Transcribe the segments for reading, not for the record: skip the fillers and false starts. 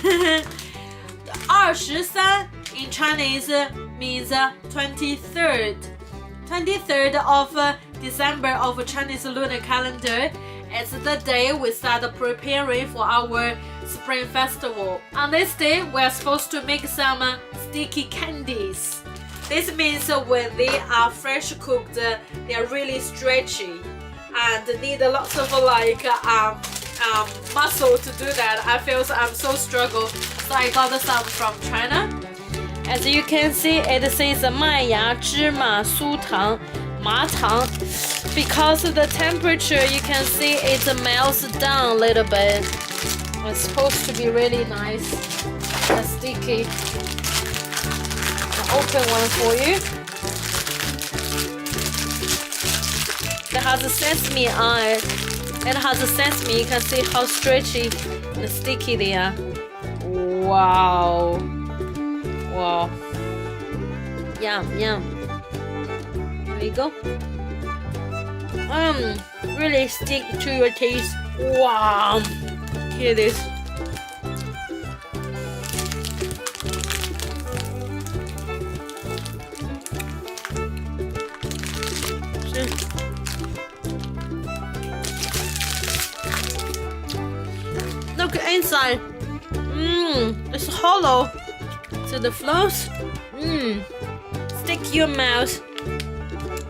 23 in Chinese means 23rd. 23rd of December of Chinese lunar calendar. It's the day we start preparing for our Spring Festival. On this day, we are supposed to make some sticky candies. This means when they are fresh cooked, they are really stretchy and need lots of muscle to do that. I feel I'm so struggle, so I got some from China. As you can see, it says 麦芽芝麻酥糖麻糖. Because of the temperature, you can see it melts down a little bit. It's supposed to be really nice and sticky. I'll open one for you. It has a sesame on it. It has a sesame. You can see how stretchy and sticky they are. Wow. Wow. Yum, yum. There you go. Really stick to your taste. Wow. Hear this. Look inside. It's hollow. So the flows. Stick your mouth.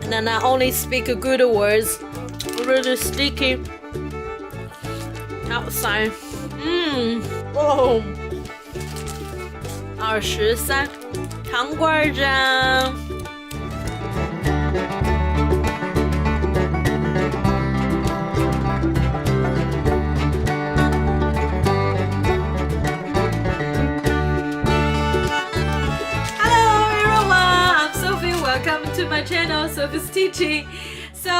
And then I only speak good words. Really sticky outside. Oh. 23糖瓜粘。Welcome to my channel, Sophie's Teaching. So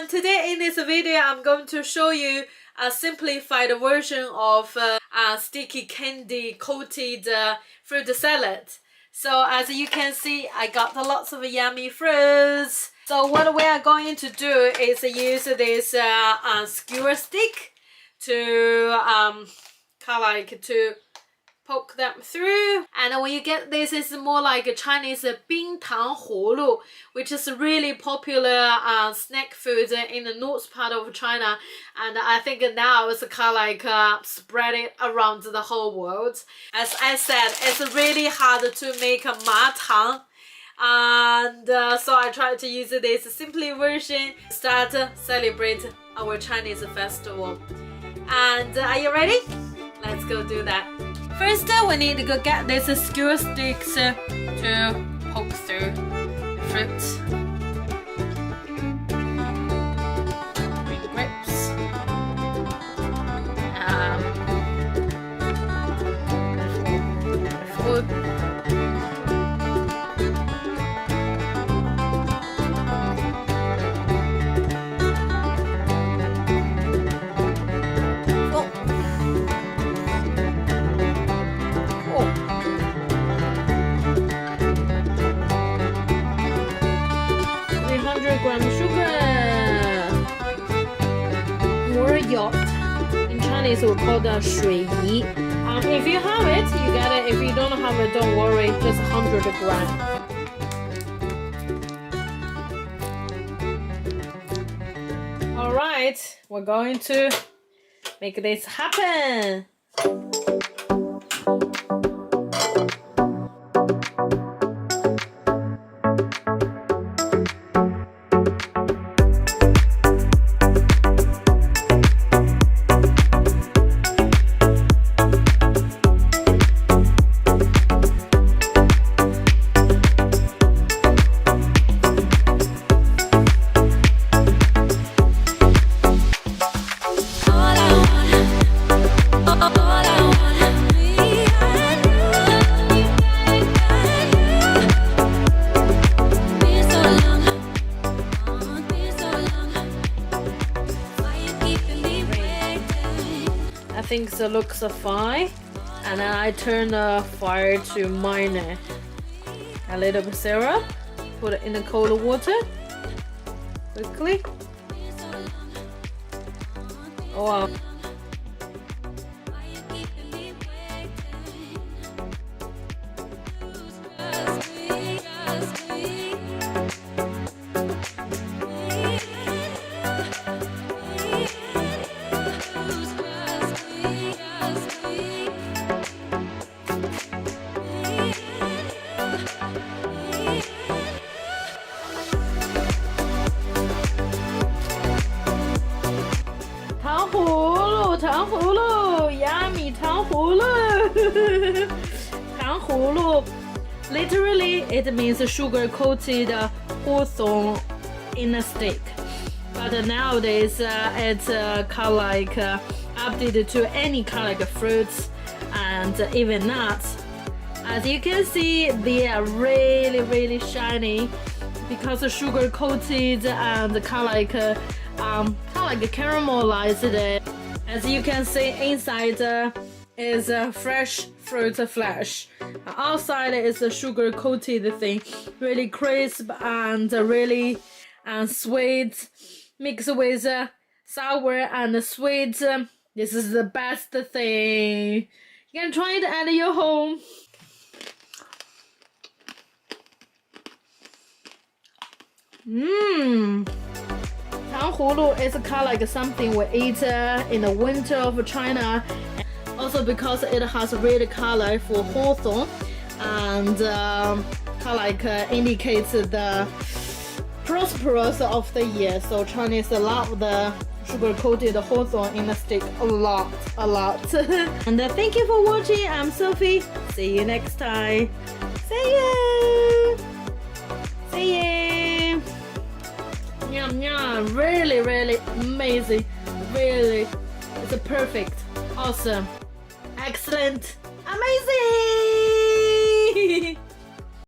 today in this video, I'm going to show you a simplified version of a sticky candy coated fruit salad. So as you can see, I got lots of yummy fruits. So what we are going to do is use this skewer stick to to poke them through. And when you get this, it's more like a Chinese 冰糖葫芦, which is a really popular snack food in the north part of China. And I think now it's kind of spread it around the whole world. As I said, it's really hard to make a ma tang. And so I tried to use this simple version to start celebrate our Chinese festival. And are you ready? Let's go do that. First, we need to go get these skewer sticks to poke through the fruit. Green grapes. Food. In Chinese, we call that 水梨. If you have it, you get it. If you don't have it, don't worry. Just 100 grams. Alright, we're going to make this happen. I think the looks are fine, and then I turn the fire to minor. A little bit syrup, put it in the cold water quickly. Oh wow. 葫芦. Literally, it means sugar-coated hawthorn in a stick. But nowadays, it's kind of like updated to any kind of like fruits and even nuts. As you can see, they are really, really shiny because sugar-coated and kind of like caramelized. As you can see, inside is fresh fruit flesh. Outside is a sugar-coated thing, really crisp and really sweet, mixed with sour and sweet. This is the best thing. You can try it at your home. Tanghulu is kind of like something we eat in the winter of China. Also because it has red color for hawthorn and kind of like indicates the prosperous of the year. So Chinese love the sugar-coated hawthorn in the stick a lot. And thank you for watching. I'm Sophie. See you next time. See you. Yum yum. Really, really amazing. Really, it's perfect. Awesome. Excellent. Amazing.